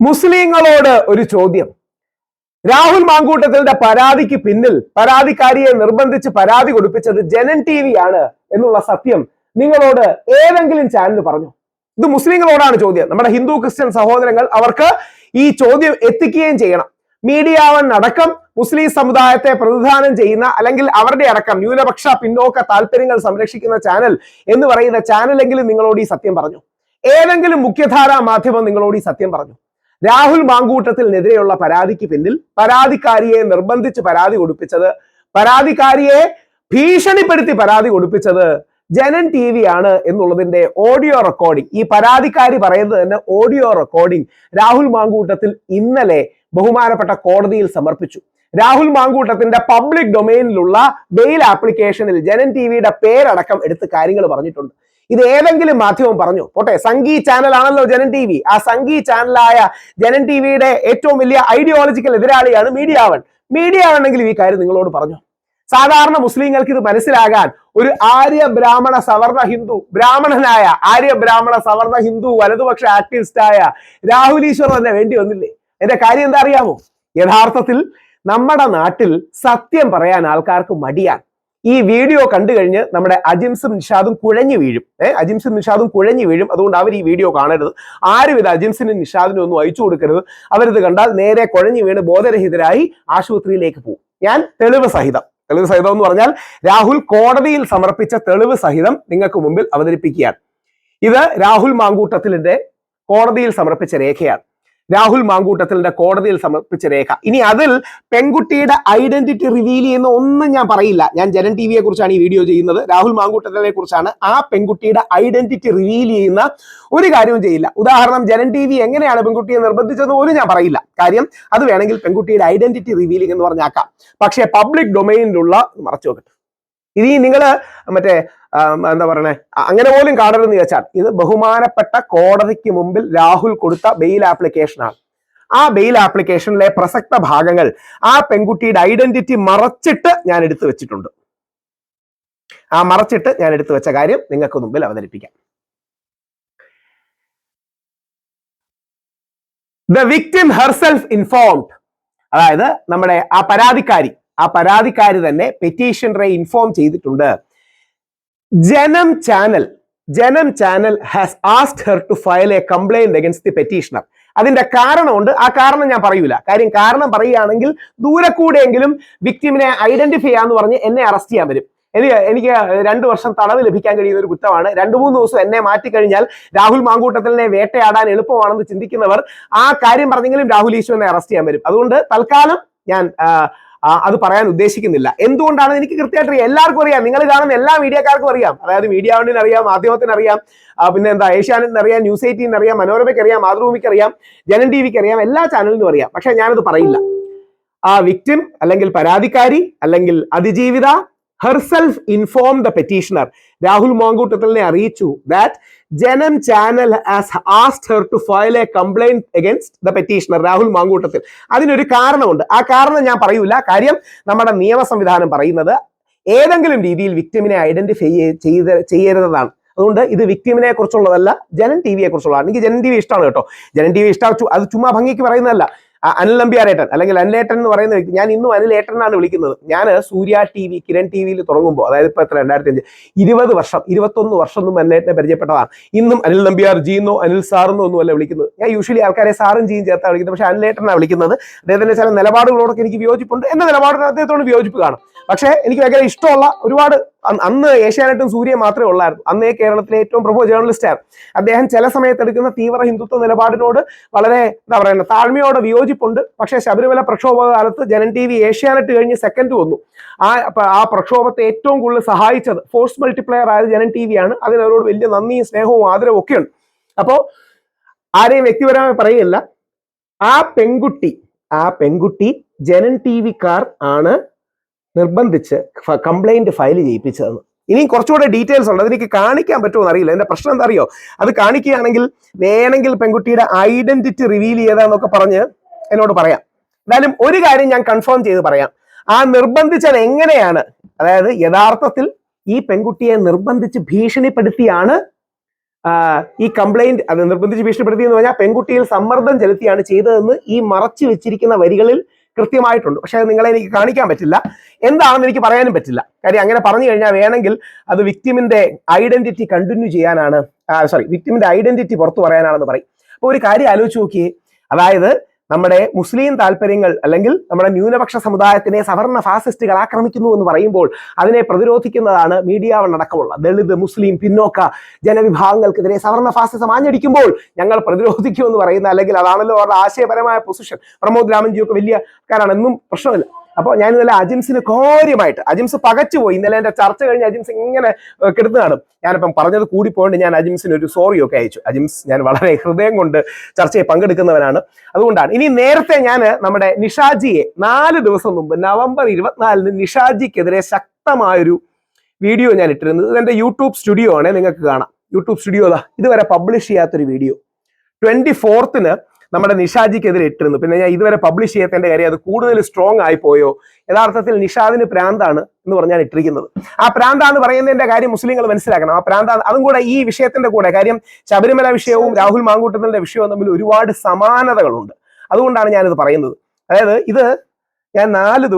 മുസ്ലിങ്ങളോട് ഒരു ചോദ്യം. രാഹുൽ മാങ്കൂട്ടത്തിന്റെ പരാതിക്ക് പിന്നിൽ പരാതിക്കാരിയെ നിർബന്ധിച്ച് പരാതി കൊടുപ്പിച്ചത് ജനൻ TV ആണ് എന്നുള്ള സത്യം നിങ്ങളോട് ഏതെങ്കിലും ചാനൽ പറഞ്ഞു? ഇത് മുസ്ലിങ്ങളോടാണ് ചോദ്യം. നമ്മുടെ ഹിന്ദു ക്രിസ്ത്യൻ സഹോദരങ്ങൾ അവർക്ക് ഈ ചോദ്യം എത്തിക്കുകയും ചെയ്യണം. മീഡിയ വൺ അടക്കം മുസ്ലിം സമുദായത്തെ പ്രതിനിധാനം ചെയ്യുന്ന അല്ലെങ്കിൽ അവരുടെ അടക്കം ന്യൂനപക്ഷ പിന്നോക്ക താല്പര്യങ്ങൾ സംരക്ഷിക്കുന്ന ചാനൽ എന്ന് പറയുന്ന ചാനലെങ്കിലും നിങ്ങളോട് ഈ സത്യം പറഞ്ഞു? ഏതെങ്കിലും മുഖ്യധാരാ മാധ്യമം നിങ്ങളോട് ഈ സത്യം പറഞ്ഞു? രാഹുൽ മാങ്കൂട്ടത്തിനെതിരെയുള്ള പരാതിക്ക് പിന്നിൽ പരാതിക്കാരിയെ നിർബന്ധിച്ച് പരാതി കൊടുപ്പിച്ചത്, പരാതിക്കാരിയെ ഭീഷണിപ്പെടുത്തി പരാതി കൊടുപ്പിച്ചത് ജനൻ TV ആണ് എന്നുള്ളതിന്റെ ഓഡിയോ റെക്കോർഡിംഗ്, ഈ പരാതിക്കാരി പറയുന്നത് തന്നെ ഓഡിയോ റെക്കോർഡിംഗ് രാഹുൽ മാങ്കൂട്ടത്തിൽ ഇന്നലെ ബഹുമാനപ്പെട്ട കോടതിയിൽ സമർപ്പിച്ചു. രാഹുൽ മാങ്കൂട്ടത്തിന്റെ പബ്ലിക് ഡൊമൈനിലുള്ള ബെയിൽ ആപ്ലിക്കേഷനിൽ ജനൻ TVയുടെ പേരടക്കം എടുത്ത് കാര്യങ്ങൾ പറഞ്ഞിട്ടുണ്ട്. ഇത് ഏതെങ്കിലും മാധ്യമം പറഞ്ഞു? പോട്ടെ, സംഗീ ചാനൽ ആണല്ലോ ജനൻ TV. ആ സംഗീ ചാനലായ ജനൻ TVയുടെ ഏറ്റവും വലിയ ഐഡിയോളജിക്കൽ എതിരാളിയാണ് മീഡിയ വൺ. മീഡിയ വണ്ണെങ്കിലും ഈ കാര്യം നിങ്ങളോട് പറഞ്ഞു? സാധാരണ മുസ്ലിങ്ങൾക്ക് ഇത് മനസ്സിലാകാൻ ഒരു ആര്യ ബ്രാഹ്മണ സവർണ ഹിന്ദു, ബ്രാഹ്മണനായ ആര്യ ബ്രാഹ്മണ സവർണ ഹിന്ദു വലതുപക്ഷ ആക്ടിവിസ്റ്റായ രാഹുൽ ഈശ്വർ തന്നെ വേണ്ടി വന്നില്ലേ? എന്റെ കാര്യം എന്താ അറിയാമോ? യഥാർത്ഥത്തിൽ നമ്മുടെ നാട്ടിൽ സത്യം പറയാൻ ആൾക്കാർക്ക് മടിയാണ്. ഈ വീഡിയോ കണ്ടു കഴിഞ്ഞ് നമ്മുടെ അജിംസും നിഷാദും കുഴഞ്ഞു വീഴും. അജിംസും നിഷാദും കുഴഞ്ഞു വീഴും. അതുകൊണ്ട് അവർ ഈ വീഡിയോ കാണരുത്. ആരും ഇത് അജിംസിനും നിഷാദിനും ഒന്നും അയച്ചു കൊടുക്കരുത്. അവരിത് കണ്ടാൽ നേരെ കുഴഞ്ഞു വീണ് ബോധരഹിതരായി ആശുപത്രിയിലേക്ക് പോകും. ഞാൻ തെളിവ് സഹിതം എന്ന് പറഞ്ഞാൽ രാഹുൽ കോടതിയിൽ സമർപ്പിച്ച തെളിവ് സഹിതം നിങ്ങൾക്ക് മുമ്പിൽ അവതരിപ്പിക്കുകയാണ്. ഇത് രാഹുൽ മാങ്കൂട്ടത്തിന്റെ കോടതിയിൽ സമർപ്പിച്ച രേഖയാണ്. രാഹുൽ മാങ്കൂട്ടത്തിന്റെ കോടതിയിൽ സമർപ്പിച്ച രേഖ. ഇനി അതിൽ പെൺകുട്ടിയുടെ ഐഡന്റിറ്റി റിവീൽ ചെയ്യുന്ന ഒന്നും ഞാൻ പറയില്ല. ഞാൻ ജനൻ TVയെ കുറിച്ചാണ് ഈ വീഡിയോ ചെയ്യുന്നത്. രാഹുൽ മാങ്കൂട്ടത്തിനെ കുറിച്ചാണ്. ആ പെൺകുട്ടിയുടെ ഐഡന്റിറ്റി റിവീൽ ചെയ്യുന്ന ഒരു കാര്യവും ചെയ്യില്ല. ഉദാഹരണം, ജനൻ TV എങ്ങനെയാണ് പെൺകുട്ടിയെ നിർബന്ധിച്ചതെന്ന് പോലും ഞാൻ പറയില്ല. കാര്യം അത് വേണമെങ്കിൽ പെൺകുട്ടിയുടെ ഐഡന്റിറ്റി റിവീലിംഗ് എന്ന് പറഞ്ഞാക്കാം. പക്ഷേ പബ്ലിക് ഡൊമൈനിലുള്ള മറച്ചു വെക്കട്ടെ. ഇനി നിങ്ങൾ മറ്റേ എന്താ പറയണേ, അങ്ങനെ പോലും കാണരുതെന്ന് വെച്ചാൽ ഇത് ബഹുമാനപ്പെട്ട കോടതിക്ക് മുമ്പിൽ രാഹുൽ കൊടുത്ത ബെയിൽ ആപ്ലിക്കേഷനാണ്. ആ ബെയിൽ ആപ്ലിക്കേഷനിലെ പ്രസക്ത ഭാഗങ്ങൾ ആ പെൺകുട്ടിയുടെ ഐഡന്റിറ്റി മറച്ചിട്ട് ഞാൻ എടുത്തു വെച്ചിട്ടുണ്ട്. ആ മറച്ചിട്ട് ഞാൻ എടുത്തു വെച്ച കാര്യം നിങ്ങൾക്ക് മുമ്പിൽ അവതരിപ്പിക്കാം. ദ വിക്ടിം ഹെർസെൽഫ് ഇൻഫോംഡ്, അതായത് നമ്മുടെ ആ പരാതിക്കാരി തന്നെ പെറ്റീഷണറെ ഇൻഫോം ചെയ്തിട്ടുണ്ട്. Janam channel has asked her to file a complaint against the petitioner. അതിന്റെ കാരണമുണ്ട്. ആ കാരണം ഞാൻ പറയൂല. കാരണം പറയുകയാണെങ്കിൽ ദൂരെ കൂടെയെങ്കിലും വിക്ടിമിനെ ഐഡന്റിഫൈ ചെയ്യാന്ന് പറഞ്ഞ് എന്നെ അറസ്റ്റ് ചെയ്യാൻ വരും. എനിക്ക് 2 വർഷം തടവ് ലഭിക്കാൻ കഴിയുന്ന ഒരു കുറ്റമാണ്. 2-3 ദിവസം എന്നെ മാറ്റിക്കഴിഞ്ഞാൽ രാഹുൽ മാങ്കൂട്ടത്തിനെ വേട്ടയാടാൻ എളുപ്പമാണെന്ന് ചിന്തിക്കുന്നവർ ആ കാര്യം പറഞ്ഞെങ്കിലും രാഹുൽ ഈശ്വരനെ അറസ്റ്റ് ചെയ്യാൻ വരും. അതുകൊണ്ട് തൽക്കാലം ഞാൻ അത് പറയാൻ ഉദ്ദേശിക്കുന്നില്ല. എന്തുകൊണ്ടാണ് എനിക്ക് കൃത്യമായിട്ട് അറിയാം. എല്ലാവർക്കും അറിയാം. നിങ്ങൾ കാണുന്ന എല്ലാ മീഡിയക്കാർക്കും അറിയാം. അതായത് മീഡിയ വണ്ണിന് അറിയാം, മാധ്യമത്തിന് അറിയാം, പിന്നെ എന്താ ഏഷ്യാനെറ്റിന് അറിയാം, ന്യൂസ് 18 അറിയാം, മനോരമയ്ക്ക് അറിയാം, മാതൃഭൂമിക്ക് അറിയാം, ജനൻ TVക്ക് അറിയാം, എല്ലാ ചാനലിനും അറിയാം. പക്ഷെ ഞാനത് പറയില്ല. ആ വിക്ടിം അല്ലെങ്കിൽ പരാതിക്കാരി അല്ലെങ്കിൽ അതിജീവിത herself inform the petitioner, Rahul മാങ്കൂട്ടത്തിനെ അറിയിച്ചു that Janam channel has asked her to file a complaint against the petitioner, Rahul Mamkoottathil. അതിനൊരു കാരണമുണ്ട്. ആ കാരണം ഞാൻ പറയൂല. കാര്യം നമ്മുടെ നിയമ സംവിധാനം പറയുന്നത് ഏതെങ്കിലും രീതിയിൽ വിക്ടിമിനെ ഐഡന്റിഫൈ ചെയ്യരുതെന്നാണ്. അതുകൊണ്ട് ഇത് വിക്ടിമിനെ കുറിച്ചുള്ളതല്ല, ജനൻ TVയെ കുറിച്ചുള്ളതാണ്. എനിക്ക് ജനൻ TV ഇഷ്ടമാണ് കേട്ടോ. ജനൻ TV ഇഷ്ടം. അത് ചുമ്മാ ഭംഗിക്ക് പറയുന്നതല്ല. അനിൽ നമ്പ്യാരേട്ടൻ അല്ലെങ്കിൽ അനിലേട്ടൻ എന്ന് പറയുന്ന വ്യക്തി, ഞാൻ ഇന്നും അനിലേട്ടനാണ് വിളിക്കുന്നത്. ഞാൻ സൂര്യ TV, കിരൺ TVയിൽ തുടങ്ങുമ്പോൾ, അതായത് ഇപ്പൊ 2005 21 വർഷം ഒന്നും അനിലേട്ടനെ പരിചയപ്പെട്ടതാണ്. ഇന്നും അനിൽ നമ്പ്യാർ ജീന്നോ അനിൽ സാറെന്നോ ഒന്നും അല്ല വിളിക്കുന്നത്. ഞാൻ യൂഷ്വലി ആൾക്കാരെ സാറും ജീയും ചേർത്താണ് വിളിക്കുന്നത്. പക്ഷെ അനിലേട്ടനാണ് വിളിക്കുന്നത്. അദ്ദേഹത്തിന്റെ ചില നിലപാടുകളോടൊക്കെ എനിക്ക് വിയോജിപ്പുണ്ട്. എന്റെ നിലപാടിന് അദ്ദേഹത്തോട് വിയോജിപ്പ് കാണും. പക്ഷെ എനിക്ക് ഭയങ്കര ഇഷ്ടമുള്ള ഒരുപാട്, അന്ന് ഏഷ്യാനെറ്റും സൂര്യ മാത്രമേ ഉള്ളായിരുന്നു. അന്നേ കേരളത്തിലെ ഏറ്റവും പ്രമുഖ ജേർണലിസ്റ്റ് ആയിരുന്നു അദ്ദേഹം. ചില സമയത്ത് എടുക്കുന്ന തീവ്ര ഹിന്ദുത്വ നിലപാടിനോട് വളരെ എന്താ പറയുക താഴ്മയോടെ വിയോജിപ്പുണ്ട്. പക്ഷേ ശബരിമല പ്രക്ഷോഭ കാലത്ത് ജനൻ TV ഏഷ്യാനെറ്റ് കഴിഞ്ഞ് സെക്കൻഡ് വന്നു. ആ പ്രക്ഷോഭത്തെ ഏറ്റവും കൂടുതൽ സഹായിച്ചത്, ഫോഴ്സ് മൾട്ടിപ്ലയർ ആയത് ജനൻ TV ആണ്. അതിനവരോട് വലിയ നന്ദിയും സ്നേഹവും ആദരവും ഒക്കെയുണ്ട്. അപ്പോൾ ആരെയും വ്യക്തിപരമായി പറയുകയില്ല. ആ പെൺകുട്ടി ജനൻ TVക്കാർ ആണ് നിർബന്ധിച്ച് കംപ്ലൈന്റ് ഫയൽ ചെയ്യിപ്പിച്ചതെന്ന്. ഇനിയും കുറച്ചുകൂടെ ഡീറ്റെയിൽസ് ഉണ്ട്. അതെനിക്ക് കാണിക്കാൻ പറ്റുമോ എന്നറിയില്ല. എന്റെ പ്രശ്നം എന്താ അറിയോ, അത് കാണിക്കുകയാണെങ്കിൽ വേണമെങ്കിൽ പെൺകുട്ടിയുടെ ഐഡന്റിറ്റി റിവീൽ ചെയ്താന്നൊക്കെ പറഞ്ഞ് എന്നോട് പറയാം. എന്തായാലും ഒരു കാര്യം ഞാൻ കൺഫേം ചെയ്ത് പറയാം. ആ നിർബന്ധിച്ചത് എങ്ങനെയാണ്, അതായത് യഥാർത്ഥത്തിൽ ഈ പെൺകുട്ടിയെ നിർബന്ധിച്ച് ഭീഷണിപ്പെടുത്തിയാണ് ഈ കംപ്ലൈന്റ് അത് നിർബന്ധിച്ച് ഭീഷണിപ്പെടുത്തി എന്ന് പറഞ്ഞാൽ പെൺകുട്ടിയിൽ സമ്മർദ്ദം ചെലുത്തിയാണ് ചെയ്തതെന്ന് ഈ മറച്ചു വെച്ചിരിക്കുന്ന വരികളിൽ കൃത്യമായിട്ടുണ്ട്. പക്ഷെ അത് നിങ്ങളെ എനിക്ക് കാണിക്കാൻ പറ്റില്ല, എന്താണെന്ന് എനിക്ക് പറയാനും പറ്റില്ല. കാര്യം അങ്ങനെ പറഞ്ഞു കഴിഞ്ഞാൽ വേണമെങ്കിൽ അത് വിക്ടിമിന്റെ ഐഡന്റിറ്റി കണ്ടിന്യൂ ചെയ്യാനാണ്, വിക്ടിമിന്റെ ഐഡന്റിറ്റി പുറത്തു പറയാനാണെന്ന് പറയും. അപ്പൊ ഒരു കാര്യം ആലോചിച്ച് നോക്കിയേ, അതായത് നമ്മുടെ മുസ്ലിം താല്പര്യങ്ങൾ അല്ലെങ്കിൽ നമ്മുടെ ന്യൂനപക്ഷ സമുദായത്തിനെ സവർണ ഫാസിസ്റ്റുകൾ ആക്രമിക്കുന്നു എന്ന് പറയുമ്പോൾ അതിനെ പ്രതിരോധിക്കുന്നതാണ് മീഡിയ വൺ അടക്കമുള്ള ദളിത്, മുസ്ലിം, പിന്നോക്ക ജനവിഭാഗങ്ങൾക്കെതിരെ സവർണ ഫാസിസം ആഞ്ഞടിക്കുമ്പോൾ ഞങ്ങൾ പ്രതിരോധിക്കുമെന്ന് പറയുന്ന, അല്ലെങ്കിൽ അതാണല്ലോ അവരുടെ ആശയപരമായ പൊസിഷൻ. പ്രമോദ് രാമൻജിയൊക്കെ വലിയ കാരാണ്, എന്നും പ്രശ്നമില്ല. അപ്പോൾ ഞാൻ ഇന്നലെ അജിംസിന് കാര്യമായിട്ട്, അജിംസ് പകച്ചുപോയി ഇന്നലെ എന്റെ ചർച്ച കഴിഞ്ഞ് അജിംസ് ഇങ്ങനെ കെടുത്തുകയാണ്. ഞാനിപ്പം പറഞ്ഞത് കൂടി പോയിട്ട് ഞാൻ അജിംസിന് ഒരു സോറിയൊക്കെ അയച്ചു. അജിംസ് ഞാൻ വളരെ ഹൃദയം കൊണ്ട് ചർച്ചയിൽ പങ്കെടുക്കുന്നവനാണ്, അതുകൊണ്ടാണ്. ഇനി നേരത്തെ ഞാൻ നമ്മുടെ നിഷാജിയെ 4 ദിവസം മുമ്പ് നവംബർ 24 നിഷാജിക്കെതിരെ ശക്തമായൊരു വീഡിയോ ഞാൻ ഇട്ടിരുന്നത്. ഇതെന്റെ യൂട്യൂബ് സ്റ്റുഡിയോ ആണ്, നിങ്ങൾക്ക് കാണാം. യൂട്യൂബ് സ്റ്റുഡിയോ ഇതുവരെ പബ്ലിഷ് ചെയ്യാത്തൊരു വീഡിയോ 24 നമ്മുടെ നിഷാജിക്കെതിരെ ഇട്ടിരുന്നു. പിന്നെ ഞാൻ ഇതുവരെ പബ്ലിഷ് ചെയ്യാത്തതിന്റെ കാര്യം അത് കൂടുതൽ സ്ട്രോങ് ആയി പോയോ, യഥാർത്ഥത്തിൽ നിഷാദിന് പ്രാന്താണ് എന്ന് പറഞ്ഞാൽ ഇട്ടിരിക്കുന്നത്. ആ പ്രാന്താന്ന് പറയുന്നതിന്റെ കാര്യം മുസ്ലിങ്ങൾ മനസ്സിലാക്കണം. ആ പ്രാന്താണ്, അതും കൂടെ ഈ വിഷയത്തിന്റെ കൂടെ, കാര്യം ശബരിമല വിഷയവും രാഹുൽ മാങ്കൂട്ടത്തിന്റെ വിഷയവും തമ്മിൽ ഒരുപാട് സമാനതകളുണ്ട്. അതുകൊണ്ടാണ് ഞാനിത് പറയുന്നത്. അതായത് ഇത് ഞാൻ 5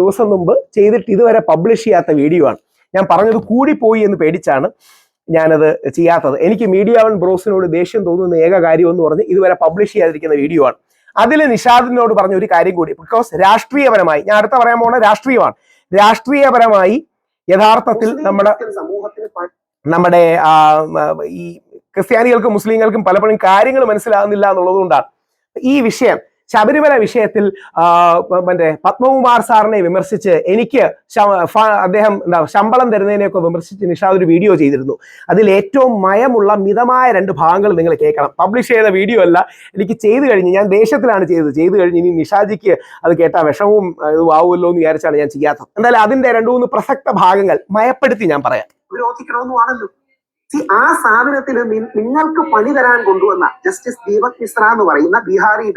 ദിവസം മുമ്പ് ചെയ്തിട്ട് ഇതുവരെ പബ്ലിഷ് ചെയ്യാത്ത വീഡിയോ ആണ്. ഞാൻ പറഞ്ഞത് കൂടിപ്പോയി എന്ന് പേടിച്ചാണ് ഞാനത് ചെയ്യാത്തത്. എനിക്ക് മീഡിയ വൺ ബ്രോസിനോട് ദേഷ്യം തോന്നുന്ന ഏക കാര്യം എന്ന് പറഞ്ഞ് ഇതുവരെ പബ്ലിഷ് ചെയ്യാതിരിക്കുന്ന വീഡിയോ ആണ്. അതിൽ നിഷാദിനോട് പറഞ്ഞ ഒരു കാര്യം കൂടി, ബിക്കോസ് രാഷ്ട്രീയപരമായി, ഞാൻ അടുത്ത പറയാൻ പോകുന്ന രാഷ്ട്രീയമാണ്. രാഷ്ട്രീയപരമായി യഥാർത്ഥത്തിൽ നമ്മുടെ ഈ ക്രിസ്ത്യാനികൾക്കും മുസ്ലിങ്ങൾക്കും പലപ്പോഴും കാര്യങ്ങൾ മനസ്സിലാകുന്നില്ല എന്നുള്ളത് കൊണ്ടാണ് ഈ വിഷയം. ശബരിമല വിഷയത്തിൽ മറ്റേ പത്മകുമാർ സാറിനെ വിമർശിച്ച് എനിക്ക് അദ്ദേഹം ശമ്പളം തരുന്നതിനെയൊക്കെ വിമർശിച്ച് നിഷാദ് ഒരു വീഡിയോ ചെയ്തിരുന്നു. അതിൽ ഏറ്റവും മയമുള്ള മിതമായ 2 ഭാഗങ്ങൾ നിങ്ങൾ കേൾക്കണം. പബ്ലിഷ് ചെയ്ത വീഡിയോ അല്ല, എനിക്ക് ചെയ്തു കഴിഞ്ഞ്, ഞാൻ ദേഷ്യത്തിലാണ് ചെയ്തു കഴിഞ്ഞ് ഇനി നിഷാജിക്ക് അത് കേട്ടാൽ വിഷമവും ആവുമല്ലോ എന്ന് വിചാരിച്ചാണ് ഞാൻ ചെയ്യാത്തത്. എന്തായാലും അതിന്റെ 2-3 പ്രസക്ത ഭാഗങ്ങൾ മയപ്പെടുത്തി ഞാൻ പറയാം. വിരോധിക്കണമെന്നുമാണല്ലോ ആ സാധനത്തിൽ നിങ്ങൾക്ക് പണി തരാൻ കൊണ്ടുവന്ന ജസ്റ്റിസ് ദീപക് മിശ്ര എന്ന് പറയുന്ന ബീഹാറി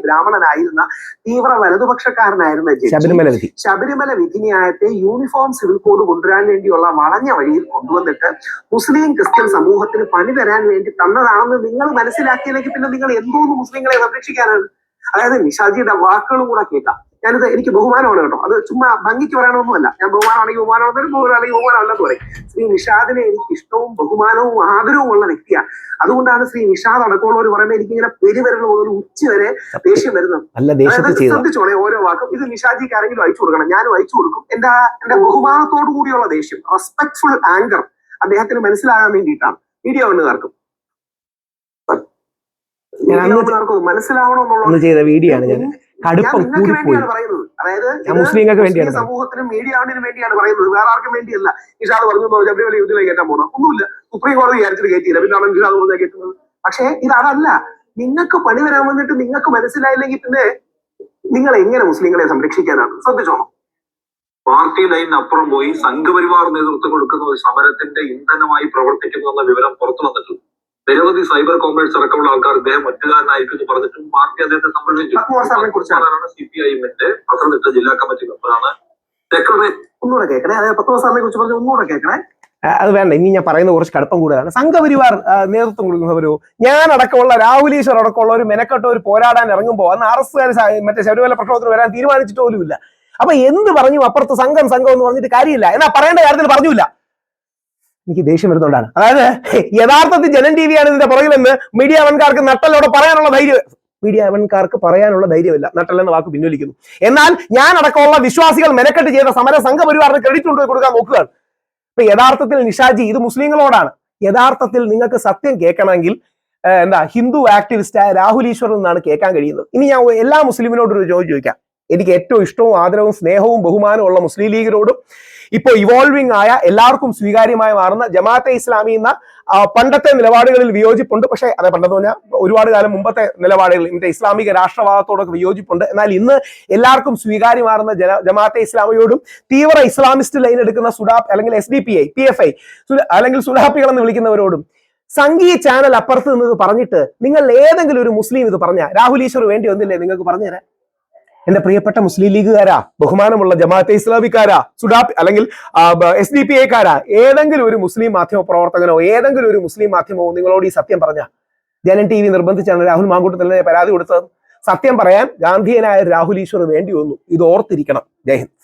ബ്രാഹ്മണനായിരുന്ന തീവ്ര വലതുപക്ഷക്കാരനായിരുന്ന ശബരിമല വിധിന്യായത്തെ യൂണിഫോം സിവിൽ കോഡ് കൊണ്ടുവരാൻ വേണ്ടിയുള്ള വളഞ്ഞ വഴിയിൽ കൊണ്ടുവന്നിട്ട് മുസ്ലിം ക്രിസ്ത്യൻ സമൂഹത്തിന് പണി തരാൻ വേണ്ടി തന്നതാണെന്ന് നിങ്ങൾ മനസ്സിലാക്കിയില്ലെങ്കിൽ പിന്നെ നിങ്ങൾ എന്തോന്ന് മുസ്ലിങ്ങളെ സംരക്ഷിക്കാനാണ്? അതായത് നിഷാജിയുടെ വാക്കുകളും കൂടെ കേൾക്കാം. ഞാനിത് എനിക്ക് ബഹുമാനമാണ് കേട്ടോ, അത് ചുമ്മാ ഭംഗിക്ക് പറയാനൊന്നുമല്ല. ഞാൻ ബഹുമാനമാണെങ്കിൽ ബഹുമാനം അല്ലെങ്കിൽ ബഹുമാനമല്ലെന്ന് പറയും. ശ്രീ നിഷാദിനെ എനിക്ക് ഇഷ്ടവും ബഹുമാനവും ആദരവും ഉള്ള വ്യക്തിയാണ്. അതുകൊണ്ടാണ് ശ്രീ നിഷാദ് അടക്കമുള്ളവർ പറയുമ്പോൾ എനിക്കിങ്ങനെ പെരുവരുന്ന മുതൽ ഉച്ച വരെ ദേഷ്യം വരുന്നത്. ശ്രദ്ധിച്ചോളെ ഓരോ വാക്കും. ഇത് നിഷാജിക്ക് ആരെങ്കിലും അയച്ചു കൊടുക്കണം, ഞാനും അയച്ചു കൊടുക്കും. എന്റെ ബഹുമാനത്തോടു കൂടിയുള്ള ദേഷ്യം, റെസ്പെക്ട്ഫുൾ ആങ്കർ അദ്ദേഹത്തിന് മനസ്സിലാകാൻ വേണ്ടിയിട്ടാണ്. വീഡിയോ കണ്ണുകാർക്കും മനസ്സിലാവണമെന്നുള്ള ചെയ്ത വീഡിയോ ആണ്. ഞാൻ കടുപ്പം കൂടിപ്പോയി പറയുന്നത്. അതായത് സമൂഹത്തിനും മീഡിയ വണ്ണിനും വേണ്ടിയാണ് പറയുന്നത്, വേറെ ആർക്കും വേണ്ടിയല്ല. നിഷാദ് പറഞ്ഞു ശബരിമല യുദ്ധത്തിലേക്ക് കയറ്റാൻ പോകണം, ഒന്നുമില്ല. സുപ്രീം കോടതി വിചാരിച്ചിട്ട് കയറ്റിയില്ല, പിന്നാണ് നിഷാദ് പറഞ്ഞാൽ കയറ്റുന്നത്. പക്ഷേ ഇത് അതല്ല. നിങ്ങൾക്ക് പണി വരാൻ വന്നിട്ട് നിങ്ങൾക്ക് മനസ്സിലായില്ലെങ്കിൽ പിന്നെ നിങ്ങൾ എങ്ങനെ മുസ്ലിങ്ങളെ സംരക്ഷിക്കാനാണ്? ശ്രദ്ധിച്ചോണം. പാർട്ടി ലൈനിനപ്പുറം പോയി സംഘപരിവാർ നേതൃത്വം കൊടുക്കുന്ന ഒരു സമരത്തിന്റെ ഇന്ധനമായി പ്രവർത്തിക്കുന്നു എന്ന വിവരം പുറത്തു വന്നിട്ടുണ്ട്. നിരവധി സൈബർ കോമേഴ്സ് അടക്കമുള്ള ആൾക്കാർ ഇദ്ദേഹം ഒറ്റുകാരനായിരിക്കും എന്ന് പറഞ്ഞിട്ടും പാർട്ടി അദ്ദേഹത്തെ സംരക്ഷിച്ചു. CPIM-ന്റെ പത്തനംതിട്ട ജില്ലാ കമ്മിറ്റി മെമ്പറാണ്. സെക്രട്ടറി ഒന്നുകൂടെ കേൾക്കണേ, അതായത് പത്മനാഭ സാറിനെ കുറിച്ച് പറഞ്ഞ ഒന്നുകൂടെ കേൾക്കണേ. അത് വേണ്ട, ഇനി ഞാൻ പറയുന്നത് കുറച്ച് കടുപ്പം കൂടുതലാണ്. സംഘപരിവാർ നേതൃത്വം കൊടുക്കുന്നവരോ, ഞാൻ അടക്കമുള്ള രാഹുൽ ഈശ്വർ അടക്കമുള്ള ഒരു മെനക്കെട്ടവർ പോരാടാൻ ഇറങ്ങുമ്പോൾ അന്ന് RSകാർ മറ്റേ ശബരിമല പ്രക്ഷോഭത്തിന് വരാൻ തീരുമാനിച്ചിട്ട് പോലുമില്ല. അപ്പൊ എന്ത് പറഞ്ഞു അപ്പുറത്ത് സംഘം എന്ന് പറഞ്ഞിട്ട് കാര്യമില്ല. എന്നാ പറയേണ്ട കാര്യത്തിൽ പറഞ്ഞില്ല. എനിക്ക് ദേഷ്യം വരുന്നതുകൊണ്ടാണ്. അതായത് യഥാർത്ഥത്തിൽ ജനൻ TV ആണ് ഇതിന്റെ പുറകിലെന്ന് മീഡിയ വൺകാർക്ക് നട്ടലോടെ പറയാനുള്ള ധൈര്യം, മീഡിയ വൺകാർക്ക് പറയാനുള്ള ധൈര്യമില്ല. നട്ടലെന്ന വാക്ക് പിൻവലിക്കുന്നു. എന്നാൽ ഞാൻ അടക്കമുള്ള വിശ്വാസികൾ മെനക്കെട്ട് ചെയ്ത സമര സംഘപരിവാറിന് ക്രെഡിറ്റ് കൊണ്ട് കൊടുക്കാൻ നോക്കുകയാണ്. ഇപ്പൊ യഥാർത്ഥത്തിൽ നിഷാജി ഇത് മുസ്ലിങ്ങളോടാണ്. യഥാർത്ഥത്തിൽ നിങ്ങൾക്ക് സത്യം കേൾക്കണമെങ്കിൽ ഹിന്ദു ആക്ടിവിസ്റ്റായ രാഹുൽ ഈശ്വറിൽ നിന്നാണ് കേൾക്കാൻ കഴിയുന്നത്. ഇനി ഞാൻ എല്ലാ മുസ്ലിമിനോടൊരു ചോദിക്കാം. എനിക്ക് ഏറ്റവും ഇഷ്ടവും ആദരവും സ്നേഹവും ബഹുമാനവും ഉള്ള മുസ്ലിം ലീഗിനോടും ഇപ്പോൾ ഇവോൾവിംഗ് ആയ എല്ലാവർക്കും സ്വീകാര്യമായി മാറുന്ന ജമാഅത്തെ ഇസ്ലാമി എന്ന പണ്ടത്തെ നിലപാടുകളിൽ വിയോജിപ്പുണ്ട്. പക്ഷേ അത് പണ്ടെന്ന് പറഞ്ഞാൽ ഒരുപാട് കാലം മുമ്പത്തെ നിലപാടുകളിൽ ഇന്നത്തെ ഇസ്ലാമിക രാഷ്ട്രവാദത്തോടൊക്കെ വിയോജിപ്പുണ്ട്. എന്നാൽ ഇന്ന് എല്ലാവർക്കും സ്വീകാര്യമാറുന്ന ജമാഅത്തെ ഇസ്ലാമിയോടും തീവ്ര ഇസ്ലാമിസ്റ്റ് ലൈൻ എടുക്കുന്ന സുഡാപ്പ് അല്ലെങ്കിൽ SDPI PFI അല്ലെങ്കിൽ സുഡാപ്പികൾ എന്ന് വിളിക്കുന്നവരോടും സംഘീയ ചാനൽ അപ്പുറത്ത് നിന്ന് പറഞ്ഞിട്ട് നിങ്ങൾ ഏതെങ്കിലും ഒരു മുസ്ലിം ഇത് പറഞ്ഞാൽ രാഹുൽ ഈശ്വർ വേണ്ടി വന്നില്ലേ നിങ്ങൾക്ക് പറഞ്ഞുതരാൻ? എന്റെ പ്രിയപ്പെട്ട മുസ്ലിം ലീഗുകാരാ, ബഹുമാനമുള്ള ജമാഅത്തെ ഇസ്ലാമിക്കാരാ, സുഡാപി അല്ലെങ്കിൽ SDPA-കാരാ, ഏതെങ്കിലും ഒരു മുസ്ലിം മാധ്യമ പ്രവർത്തകനോ ഏതെങ്കിലും ഒരു മുസ്ലിം മാധ്യമമോ നിങ്ങളോട് ഈ സത്യം പറഞ്ഞ ജനൻ TV നിർബന്ധിച്ചാണ് രാഹുൽ മാങ്കൂട്ടത്തിലിനെ പരാതി കൊടുത്തത്? സത്യം പറയാൻ ഗാന്ധിയനായ രാഹുൽ ഈശ്വർ വേണ്ടി വന്നു. ഇത് ഓർത്തിരിക്കണം. ജയ് ഹിന്ദ്.